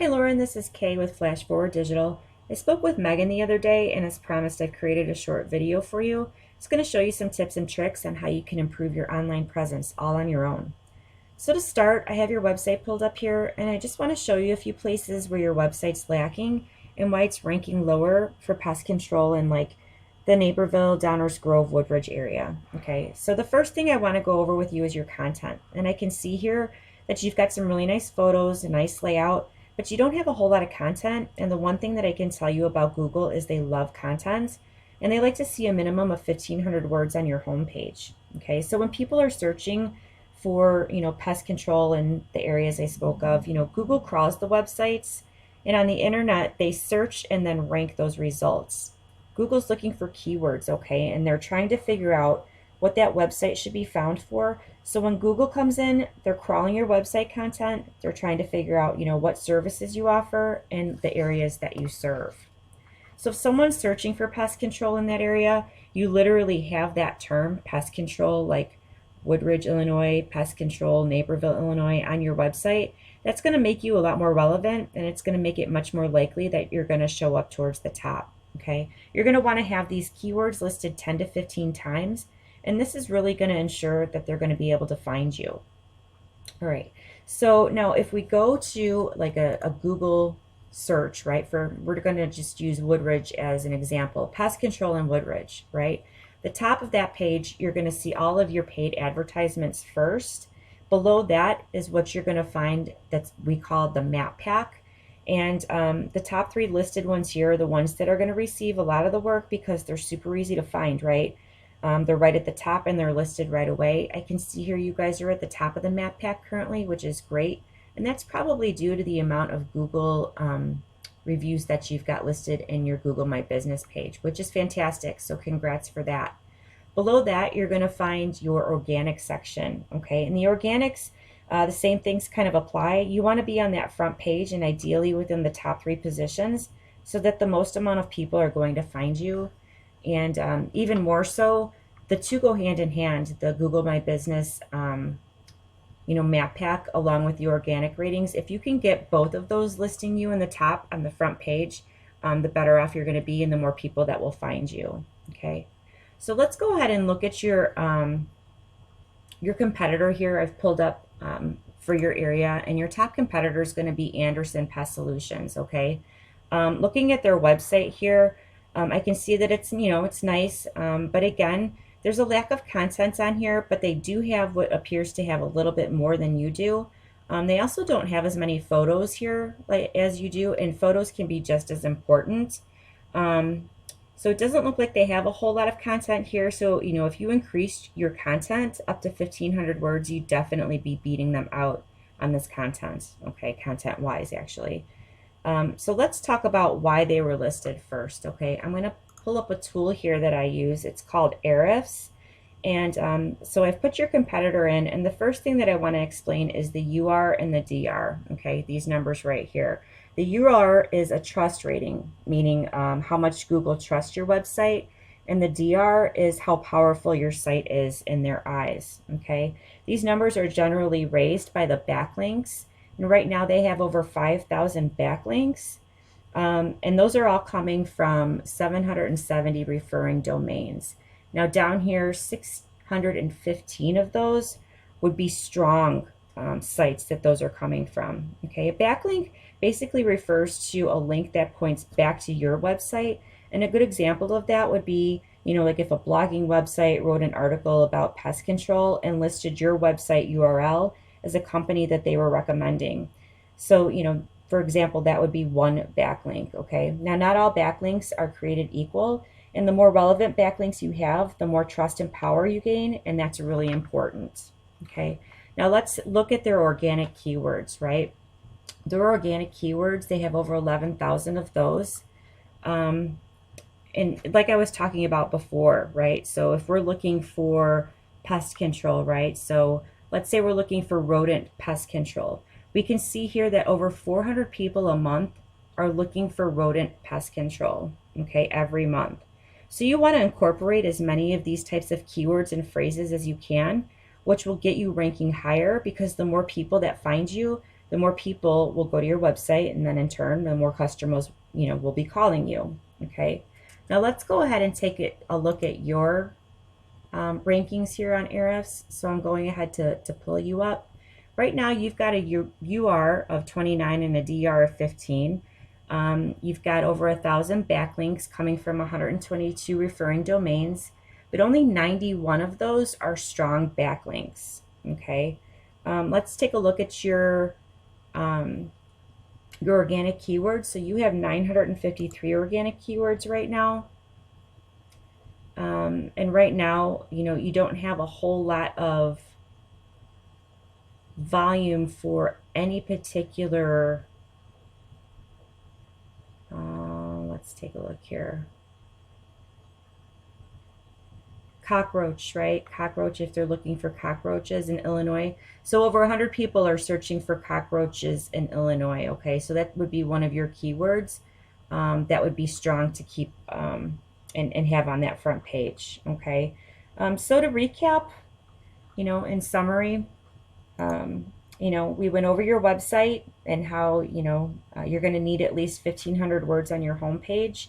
Hi Lauren, this is Kay with Flash Forward Digital. I spoke with Megan the other day, and as promised, I've created a short video for you. It's going to show you some tips and tricks on how you can improve your online presence all on your own. So to start, I have your website pulled up here, and I just want to show you a few places where your website's lacking and why it's ranking lower for pest control in like the Naperville, Downers Grove, Woodridge area. Okay, so the first thing I want to go over with you is your content. And I can see here that you've got some really nice photos, a nice layout, but you don't have a whole lot of content. And the one thing that I can tell you about Google is they love content, and they like to see a minimum of 1,500 words on your homepage. Okay, so when people are searching for, pest control in the areas I spoke of, Google crawls the websites, and on the internet, they search and then rank those results. Google's looking for keywords, okay, and they're trying to figure out what that website should be found for. So when Google comes in, they're crawling your website content. They're trying to figure out, what services you offer and the areas that you serve. So if someone's searching for pest control in that area, you literally have that term, pest control, like Woodridge, Illinois, pest control, Naperville, Illinois, on your website. That's going to make you a lot more relevant, and it's going to make it much more likely that you're going to show up towards the top. Okay, you're going to want to have these keywords listed 10 to 15 times, and this is really going to ensure that they're going to be able to find you. All right, so now if we go to like a Google search, right, we're going to just use Woodridge as an example, pest control in Woodridge, right? The top of that page, you're going to see all of your paid advertisements first. Below that is what you're going to find that we call the map pack. And the top 3 listed ones here are the ones that are going to receive a lot of the work because they're super easy to find, right? They're right at the top and they're listed right away. I can see here you guys are at the top of the map pack currently, which is great. And that's probably due to the amount of Google reviews that you've got listed in your Google My Business page, which is fantastic. So congrats for that. Below that, you're going to find your organic section, okay? And the organics, the same things kind of apply. You want to be on that front page and ideally within the top 3 positions so that the most amount of people are going to find you. And even more so, the two go hand in hand, the Google My Business map pack along with the organic ratings. If you can get both of those listing you in the top on the front page, the better off you're going to be and the more people that will find you. Okay, so let's go ahead and look at your competitor here. I've pulled up for your area, and your top competitor is going to be Anderson Pest Solutions. Okay, looking at their website here, I can see that it's it's nice, but again, there's a lack of content on here, but they do have what appears to have a little bit more than you do. They also don't have as many photos here as you do, and photos can be just as important. So it doesn't look like they have a whole lot of content here. So, if you increased your content up to 1,500 words, you'd definitely be beating them out on this content, okay, content-wise, actually. So let's talk about why they were listed first, okay? I'm going to pull up a tool here that I use. It's called Ahrefs. And so I've put your competitor in, and the first thing that I want to explain is the UR and the DR, okay, these numbers right here. The UR is a trust rating, meaning how much Google trusts your website, and the DR is how powerful your site is in their eyes, okay? These numbers are generally raised by the backlinks, and right now they have over 5,000 backlinks, and those are all coming from 770 referring domains. Now down here, 615 of those would be strong sites that those are coming from. Okay, a backlink basically refers to a link that points back to your website, and a good example of that would be, like if a blogging website wrote an article about pest control and listed your website URL as a company that they were recommending. So, for example, that would be one backlink, okay? Now, not all backlinks are created equal, and the more relevant backlinks you have, the more trust and power you gain, and that's really important, okay? Now, let's look at their organic keywords, right? Their organic keywords, they have over 11,000 of those. And like I was talking about before, right? So if we're looking for pest control, right? So let's say we're looking for rodent pest control. We can see here that over 400 people a month are looking for rodent pest control, okay, every month. So you want to incorporate as many of these types of keywords and phrases as you can, which will get you ranking higher, because the more people that find you, the more people will go to your website, and then in turn, the more customers, will be calling you. Okay. Now let's go ahead and take a look at your rankings here on Ahrefs. So I'm going ahead to pull you up. Right now you've got a UR of 29 and a DR of 15. You've got over 1,000 backlinks coming from 122 referring domains, but only 91 of those are strong backlinks. Okay, let's take a look at your organic keywords. So you have 953 organic keywords right now. And right now, you don't have a whole lot of volume for any particular, let's take a look here. Cockroach, right? Cockroach, if they're looking for cockroaches in Illinois. So over 100 people are searching for cockroaches in Illinois, okay? So that would be one of your keywords that would be strong to keep and have on that front page, okay? So to recap, in summary, we went over your website and how, you're going to need at least 1,500 words on your homepage.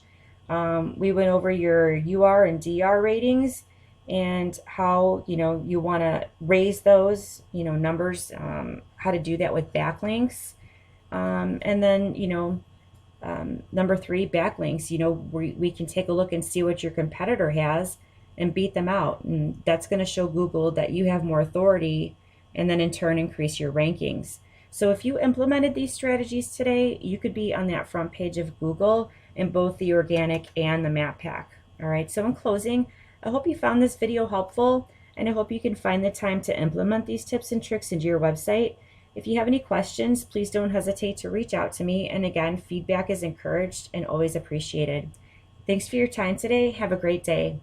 We went over your UR and DR ratings and how, you want to raise those, numbers, how to do that with backlinks. And then, number 3, backlinks, we can take a look and see what your competitor has and beat them out. And that's going to show Google that you have more authority, and then in turn increase your rankings. So if you implemented these strategies today, you could be on that front page of Google in both the organic and the map pack. All right, so in closing, I hope you found this video helpful, and I hope you can find the time to implement these tips and tricks into your website. If you have any questions, please don't hesitate to reach out to me. And again, feedback is encouraged and always appreciated. Thanks for your time today. Have a great day.